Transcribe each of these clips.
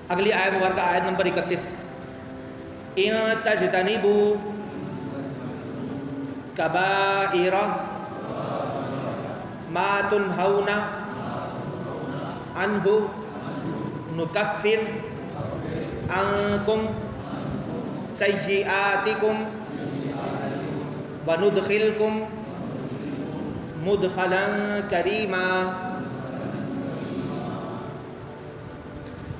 اگلی آیت مبارکہ آیت نمبر 31، ان تجتنبوا کبائر ما تنہون عنہ نکفر عنکم سیئاتکم وندخلکم مدخلا کریما۔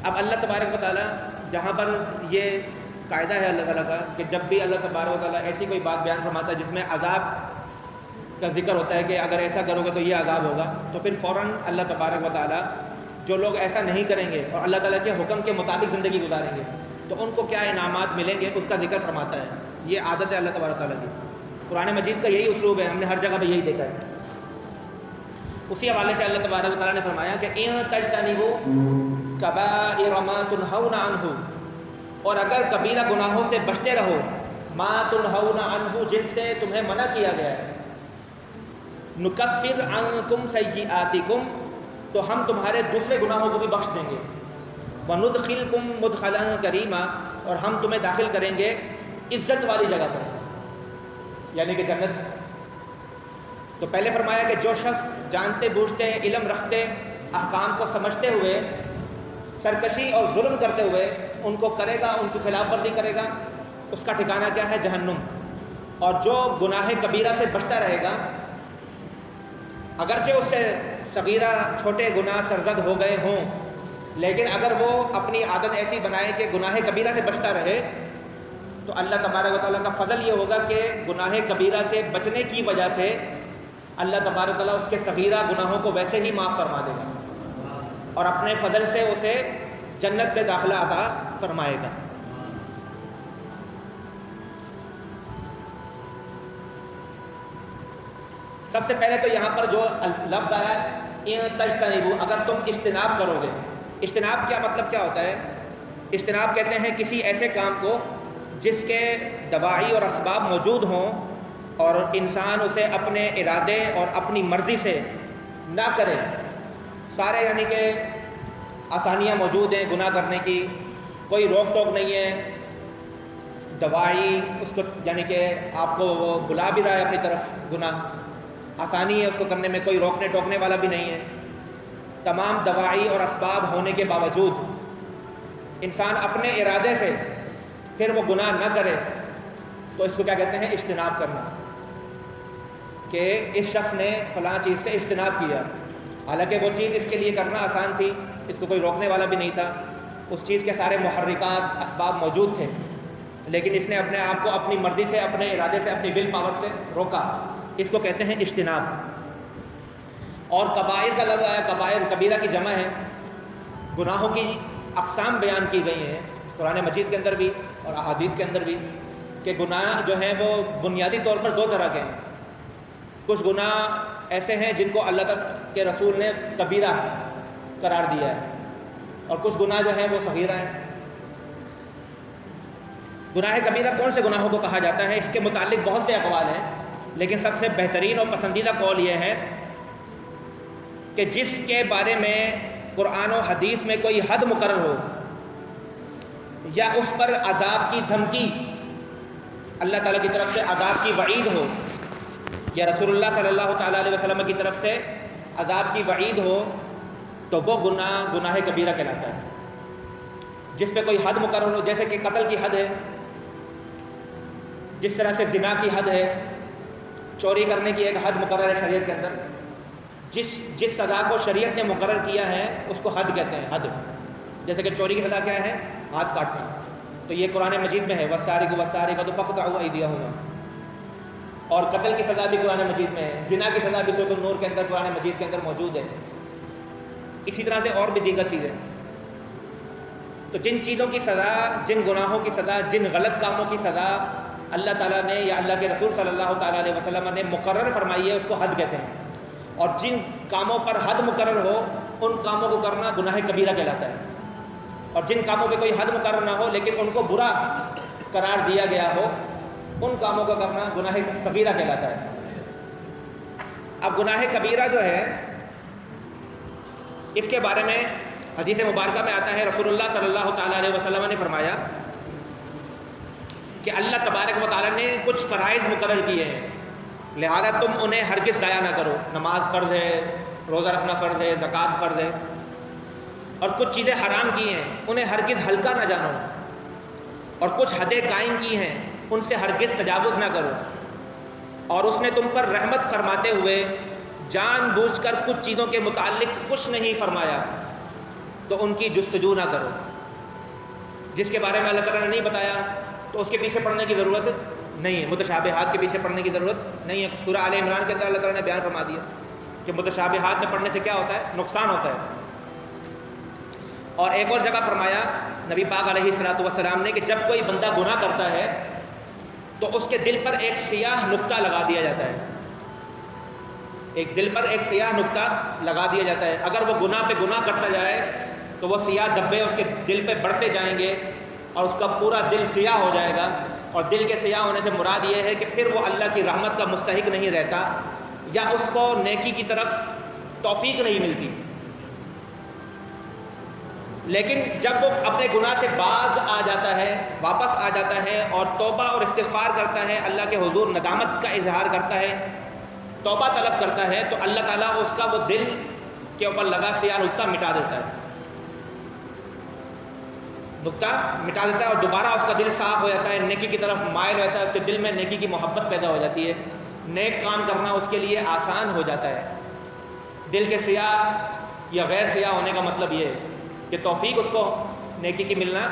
اب اللہ تبارک و تعالیٰ جہاں پر یہ قاعدہ ہے اللہ تعالیٰ کا کہ جب بھی اللہ تبارک و تعالیٰ ایسی کوئی بات بیان فرماتا ہے جس میں عذاب کا ذکر ہوتا ہے کہ اگر ایسا کرو گے تو یہ عذاب ہوگا، تو پھر فوراً اللہ تبارک و تعالیٰ جو لوگ ایسا نہیں کریں گے اور اللہ تعالیٰ کے حکم کے مطابق زندگی گزاریں گے تو ان کو کیا انعامات ملیں گے اس کا ذکر فرماتا ہے۔ یہ عادت ہے اللہ تبارک و تعالیٰ کی، قرآن مجید کا یہی اسلوب ہے، ہم نے ہر جگہ پہ یہی دیکھا ہے۔ اسی حوالے سے اللہ تبارک و تعالیٰ نے فرمایا کہ ان تجتنبوا کبائر ما تنہون عنہ، اور اگر کبیرہ گناہوں سے بچتے رہو، ما تنہون عنہ جن سے تمہیں منع کیا گیا ہے، نکفر عنکم سیئاتکم تو ہم تمہارے دوسرے گناہوں کو بھی بخش دیں گے، وندخلکم مدخلا کریما اور ہم تمہیں داخل کریں گے عزت والی جگہ پر، یعنی کہ جنت۔ تو پہلے فرمایا کہ جو شخص جانتے بوجھتے علم رکھتے احکام کو سمجھتے ہوئے سرکشی اور ظلم کرتے ہوئے ان کو کرے گا، ان کی خلاف ورزی کرے گا، اس کا ٹھکانہ کیا ہے؟ جہنم۔ اور جو گناہ کبیرہ سے بچتا رہے گا، اگرچہ اس سے صغیرہ چھوٹے گناہ سرزد ہو گئے ہوں، لیکن اگر وہ اپنی عادت ایسی بنائے کہ گناہ کبیرہ سے بچتا رہے تو اللہ تبارک و تعالیٰ کا فضل یہ ہوگا کہ گناہ کبیرہ سے بچنے کی وجہ سے اللہ تبارک و تعالیٰ اس کے صغیرہ گناہوں کو ویسے ہی معاف فرما دے گا اور اپنے فضل سے اسے جنت میں داخلہ عطا فرمائے گا۔ سب سے پہلے تو یہاں پر جو لفظ آیا ان تجتنبوا، اگر تم اجتناب کرو گے۔ اجتناب کیا مطلب کیا ہوتا ہے؟ اجتناب کہتے ہیں کسی ایسے کام کو جس کے دواعی اور اسباب موجود ہوں اور انسان اسے اپنے ارادے اور اپنی مرضی سے نہ کرے، سارے یعنی کہ آسانیاں موجود ہیں گناہ کرنے کی، کوئی روک ٹوک نہیں ہے، دواعی اس کو یعنی کہ آپ کو وہ بلا بھی رہا ہے اپنی طرف، گناہ آسانی ہے اس کو کرنے میں، کوئی روکنے ٹوکنے والا بھی نہیں ہے، تمام دواعی اور اسباب ہونے کے باوجود انسان اپنے ارادے سے پھر وہ گناہ نہ کرے تو اس کو کیا کہتے ہیں؟ اجتناب کرنا، کہ اس شخص نے فلاں چیز سے اجتناب کیا، حالانکہ وہ چیز اس کے لیے کرنا آسان تھی، اس کو کوئی روکنے والا بھی نہیں تھا، اس چیز کے سارے محرکات اسباب موجود تھے، لیکن اس نے اپنے آپ کو اپنی مرضی سے، اپنے ارادے سے، اپنی ول پاور سے روکا، اس کو کہتے ہیں اجتناب۔ اور کبائر کا لفظ آیا، کبائر کبیرہ کی جمع ہے، گناہوں کی اقسام بیان کی گئی ہیں قرآن مجید کے اندر بھی اور احادیث کے اندر بھی، کہ گناہ جو ہیں وہ بنیادی طور پر دو طرح کے ہیں۔ کچھ گناہ ایسے ہیں جن کو اللہ تعالیٰ کے رسول نے کبیرہ قرار دیا ہے، اور کچھ گناہ جو ہیں وہ صغیرہ ہیں۔ گناہ کبیرہ کون سے گناہوں کو کہا جاتا ہے؟ اس کے متعلق بہت سے اقوال ہیں، لیکن سب سے بہترین اور پسندیدہ قول یہ ہے کہ جس کے بارے میں قرآن و حدیث میں کوئی حد مقرر ہو یا اس پر عذاب کی دھمکی، اللہ تعالیٰ کی طرف سے عذاب کی وعید ہو یا رسول اللہ صلی اللہ تعالیٰ علیہ وسلم کی طرف سے عذاب کی وعید ہو، تو وہ گناہ کبیرہ کہلاتا ہے۔ جس پہ کوئی حد مقرر ہو، جیسے کہ قتل کی حد ہے، جس طرح سے زنا کی حد ہے، چوری کرنے کی ایک حد مقرر ہے شریعت کے اندر، جس سزا کو شریعت نے مقرر کیا ہے اس کو حد کہتے ہیں، حد۔ جیسے کہ چوری کی سزا کیا ہے؟ ہاتھ کاٹنا، تو یہ قرآن مجید میں ہے، وَالسَّارِقُ وَالسَّارِقَةُ فَاقْطَعُوا أَيْدِيَهُمَا، اور قتل کی سزا بھی قرآن مجید میں ہے، زنا کی سزا بھی سورۃ النور کے اندر قرآن مجید کے اندر موجود ہے، اسی طرح سے اور بھی دیگر چیزیں۔ تو جن چیزوں کی سزا، جن گناہوں کی سزا، جن غلط کاموں کی سزا اللہ تعالیٰ نے یا اللہ کے رسول صلی اللہ تعالیٰ علیہ وسلم نے مقرر فرمائی ہے اس کو حد کہتے ہیں، اور جن کاموں پر حد مقرر ہو ان کاموں کو کرنا گناہ کبیرہ کہلاتا ہے، اور جن کاموں پہ کوئی حد مقرر نہ ہو لیکن ان کو برا قرار دیا گیا ہو ان کاموں کو کرنا گناہ صغیرہ کہلاتا ہے۔ اب گناہ کبیرہ جو ہے اس کے بارے میں حدیث مبارکہ میں آتا ہے رسول اللہ صلی اللہ تعالیٰ علیہ وسلم نے فرمایا کہ اللہ تبارک و تعالیٰ نے کچھ فرائض مقرر کیے ہیں، لہذا تم انہیں ہرگز ضائع نہ کرو۔ نماز فرض ہے، روزہ رکھنا فرض ہے، زکوٰۃ فرض ہے، اور کچھ چیزیں حرام کی ہیں انہیں ہرگز ہلکا نہ جانو، اور کچھ حدیں قائم کی ہیں ان سے ہرگز تجاوز نہ کرو، اور اس نے تم پر رحمت فرماتے ہوئے جان بوجھ کر کچھ چیزوں کے متعلق کچھ نہیں فرمایا تو ان کی جستجو نہ کرو۔ جس کے بارے میں اللہ تعالیٰ نے نہیں بتایا تو اس کے پیچھے پڑھنے کی ضرورت نہیں ہے، متشابہات کے پیچھے پڑھنے کی ضرورت نہیں ہے۔ سورہ آل عمران کے اندر اللہ تعالیٰ نے بیان فرما دیا کہ متشابہات میں پڑھنے سے کیا ہوتا ہے، نقصان ہوتا ہے۔ اور ایک اور جگہ فرمایا نبی پاک علیہ الصلوۃ والسلام نے کہ جب کوئی بندہ گناہ کرتا ہے تو اس کے دل پر ایک سیاہ نقطہ لگا دیا جاتا ہے، ایک دل پر ایک سیاہ نقطہ لگا دیا جاتا ہے۔ اگر وہ گناہ پہ گناہ کرتا جائے تو وہ سیاہ دھبے اس کے دل پہ بڑھتے جائیں گے اور اس کا پورا دل سیاہ ہو جائے گا، اور دل کے سیاہ ہونے سے مراد یہ ہے کہ پھر وہ اللہ کی رحمت کا مستحق نہیں رہتا، یا اس کو نیکی کی طرف توفیق نہیں ملتی۔ لیکن جب وہ اپنے گناہ سے باز آ جاتا ہے، واپس آ جاتا ہے اور توبہ اور استغفار کرتا ہے، اللہ کے حضور ندامت کا اظہار کرتا ہے، توبہ طلب کرتا ہے، تو اللہ تعالیٰ اس کا وہ دل کے اوپر لگا سیاہ نقطہ مٹا دیتا ہے، نقطہ مٹا دیتا ہے، اور دوبارہ اس کا دل صاف ہو جاتا ہے، نیکی کی طرف مائل ہوتا ہے، اس کے دل میں نیکی کی محبت پیدا ہو جاتی ہے، نیک کام کرنا اس کے لیے آسان ہو جاتا ہے۔ دل کے سیاہ یا غیر سیاہ ہونے کا مطلب یہ ہے کہ توفیق اس کو نیکی کی ملنا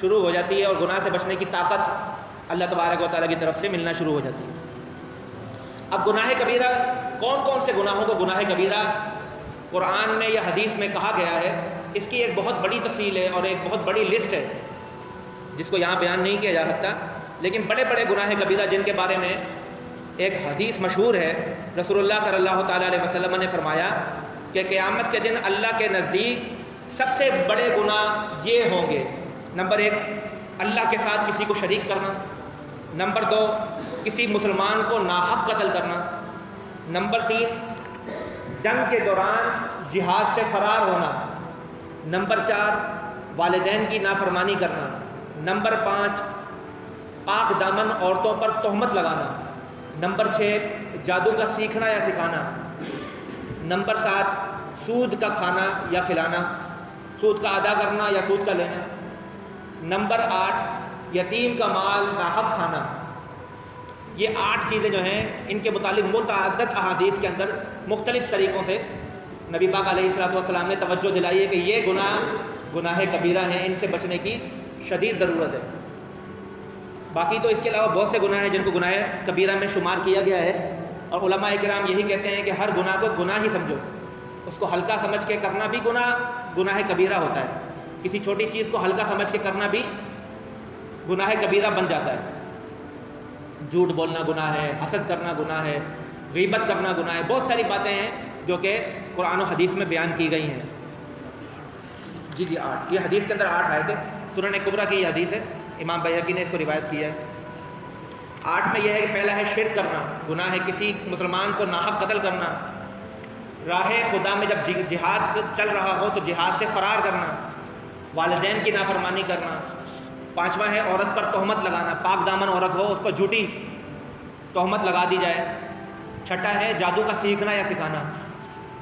شروع ہو جاتی ہے، اور گناہ سے بچنے کی طاقت اللہ تبارک و تعالیٰ کی طرف سے ملنا شروع ہو جاتی ہے۔ اب گناہ کبیرہ، کون کون سے گناہوں کو گناہ کبیرہ قرآن میں یا حدیث میں کہا گیا ہے، اس کی ایک بہت بڑی تفصیل ہے اور ایک بہت بڑی لسٹ ہے جس کو یہاں بیان نہیں کیا جا سکتا۔ لیکن بڑے بڑے گناہ کبیرہ جن کے بارے میں ایک حدیث مشہور ہے، رسول اللہ صلی اللہ تعالیٰ علیہ وسلم نے فرمایا کہ قیامت کے دن اللہ کے نزدیک سب سے بڑے گناہ یہ ہوں گے: نمبر 1، اللہ کے ساتھ کسی کو شریک کرنا، نمبر 2، کسی مسلمان کو ناحق قتل کرنا، نمبر 3، جنگ کے دوران جہاد سے فرار ہونا، نمبر 4، والدین کی نافرمانی کرنا، نمبر 5، پاک دامن عورتوں پر تہمت لگانا، نمبر 6، جادو کا سیکھنا یا سکھانا، نمبر 7، سود کا کھانا یا کھلانا، سود کا ادا کرنا یا سود کا لینا، نمبر 8، یتیم کا مال ناحق کھانا۔ یہ 8 چیزیں جو ہیں ان کے متعلق متعدد احادیث کے اندر مختلف طریقوں سے نبی پاک علیہ الصلوۃ والسلام نے توجہ دلائی ہے کہ یہ گناہ کبیرہ ہیں، ان سے بچنے کی شدید ضرورت ہے۔ باقی تو اس کے علاوہ بہت سے گناہ ہیں جن کو گناہ کبیرہ میں شمار کیا گیا ہے، اور علماء کرام یہی کہتے ہیں کہ ہر گناہ کو گناہ ہی سمجھو، اس کو ہلکا سمجھ کے کرنا بھی گناہ کبیرہ ہوتا ہے، کسی چھوٹی چیز کو ہلکا سمجھ کے کرنا بھی گناہ کبیرہ بن جاتا ہے۔ جھوٹ بولنا گناہ ہے، حسد کرنا گناہ ہے، غیبت کرنا گناہ ہے، بہت ساری باتیں ہیں جو کہ قرآن و حدیث میں بیان کی گئی ہیں۔ جی 8، یہ حدیث کے اندر 8 آئے تھے، سنن کبریٰ کی یہ حدیث ہے، امام بیہقی نے اس کو روایت کیا ہے۔ 8 میں یہ ہے کہ پہلا ہے شرک کرنا، گناہ ہے کسی مسلمان کو ناحق قتل کرنا، راہ خدا میں جب جہاد چل رہا ہو تو جہاد سے فرار کرنا، والدین کی نافرمانی کرنا، 5واں ہے عورت پر تہمت لگانا، پاک دامن عورت ہو اس پر جھوٹی تہمت لگا دی جائے، 6واں ہے جادو کا سیکھنا یا سکھانا،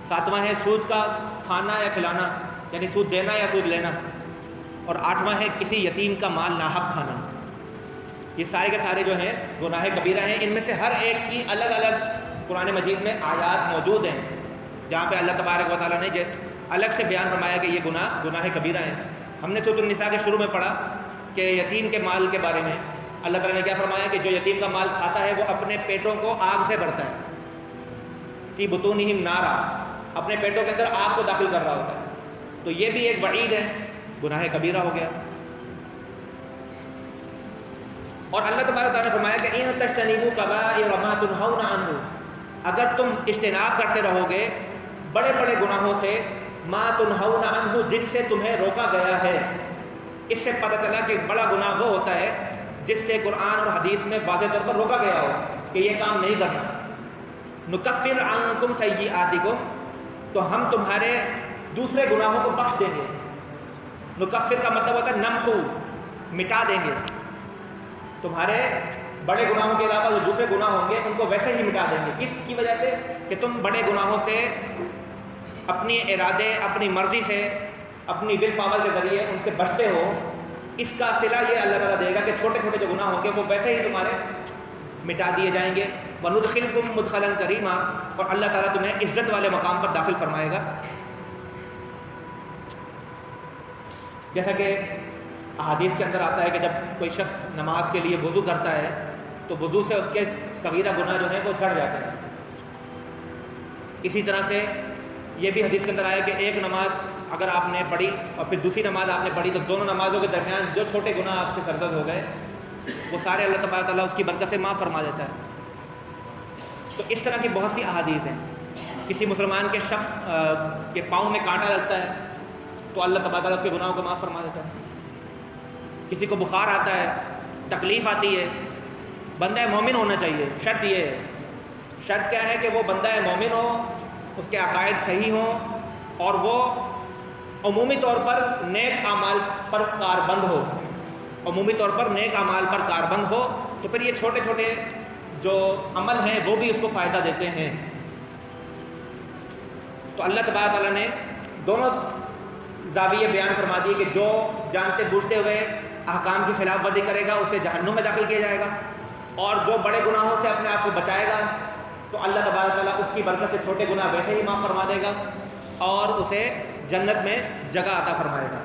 7واں ہے سود کا کھانا یا کھلانا یعنی سود دینا یا سود لینا، اور 8واں ہے کسی یتیم کا مال ناحق کھانا۔ یہ سارے کے سارے جو ہیں گناہ کبیرہ ہیں، ان میں سے ہر ایک کی الگ الگ قرآن مجید میں آیات موجود ہیں جہاں پہ اللہ تبارک و تعالیٰ نے الگ سے بیان فرمایا کہ یہ گناہ کبیرہ ہیں۔ ہم نے سورۃ النساء کے شروع میں پڑھا کہ یتیم کے مال کے بارے میں اللہ تعالیٰ نے کیا فرمایا کہ جو یتیم کا مال کھاتا ہے وہ اپنے پیٹوں کو آگ سے بھرتا ہے، فی بطونہم نارا، اپنے پیٹوں کے اندر آگ کو داخل کر رہا ہوتا ہے، تو یہ بھی ایک وعید ہے، گناہ کبیرہ ہو گیا۔ اور اللہ تبارک تعالیٰ نے فرمایا کہ ان تجتنبوا کبائر ما تنہون عنہ، اگر تم اجتناب کرتے رہو گے بڑے بڑے گناہوں سے، ما تنہون عنہ، جن سے تمہیں روکا گیا ہے۔ اس سے پتہ چلا کہ بڑا گناہ وہ ہوتا ہے جس سے قرآن اور حدیث میں واضح طور پر روکا گیا ہو کہ یہ کام نہیں کرنا۔ نکفر عنکم سیئاتکم، تو ہم تمہارے دوسرے گناہوں کو بخش دیں گے، نکفر کا مطلب ہوتا ہے نمحو، مٹا دیں گے، تمہارے بڑے گناہوں کے علاوہ جو دوسرے گناہ ہوں گے ان کو ویسے ہی مٹا دیں گے۔ کس کی وجہ سے؟ کہ تم بڑے گناہوں سے اپنی ارادے، اپنی مرضی سے، اپنی ول پاور کے ذریعے ان سے بچتے ہو۔ اس کا صلہ یہ اللہ تعالیٰ دے گا کہ چھوٹے چھوٹے جو گناہ ہوں گے وہ ویسے ہی تمہارے مٹا دیے جائیں گے۔ وَنُدْخِلْكُمْ مُدْخَلًا كَرِيمًا، اور اللہ تعالیٰ تمہیں عزت والے مقام پر داخل فرمائے گا۔ جیسا کہ احادیث کے اندر آتا ہے کہ جب کوئی شخص نماز کے لیے وضو کرتا ہے تو وضو سے اس کے صغیرہ گناہ جو ہیں وہ جھڑ جاتے ہیں۔ اسی طرح سے یہ بھی حدیث کے اندر آیا کہ ایک نماز اگر آپ نے پڑھی اور پھر دوسری نماز آپ نے پڑھی تو دونوں نمازوں کے درمیان جو چھوٹے گناہ آپ سے سرزد ہو گئے وہ سارے اللہ تبارک تعالیٰ اس کی برکت سے معاف فرما دیتا ہے۔ تو اس طرح کی بہت سی احادیث ہیں۔ کسی مسلمان کے شخص کے پاؤں میں کانٹا لگتا ہے تو اللہ تبارک تعالیٰ اس کے گناہوں کو معاف فرما دیتا ہے۔ کسی کو بخار آتا ہے، تکلیف آتی ہے، بندہ مومن ہونا چاہیے۔ شرط یہ ہے، شرط کیا ہے کہ وہ بندہ مومن ہو، اس کے عقائد صحیح ہوں اور وہ عمومی طور پر نیک اعمال پر کاربند ہو، عمومی طور پر نیک اعمال پر کاربند ہو، تو پھر یہ چھوٹے چھوٹے جو عمل ہیں وہ بھی اس کو فائدہ دیتے ہیں۔ تو اللہ تبارک تعالیٰ نے دونوں زاویے بیان فرما دیے کہ جو جانتے بوجھتے ہوئے احکام کی خلاف ورزی کرے گا اسے جہنم میں داخل کیا جائے گا، اور جو بڑے گناہوں سے اپنے آپ کو بچائے گا تو اللہ تبارک تعالیٰ اس کی برکت سے چھوٹے گناہ ویسے ہی معاف فرما دے گا اور اسے جنت میں جگہ عطا فرمائے گا۔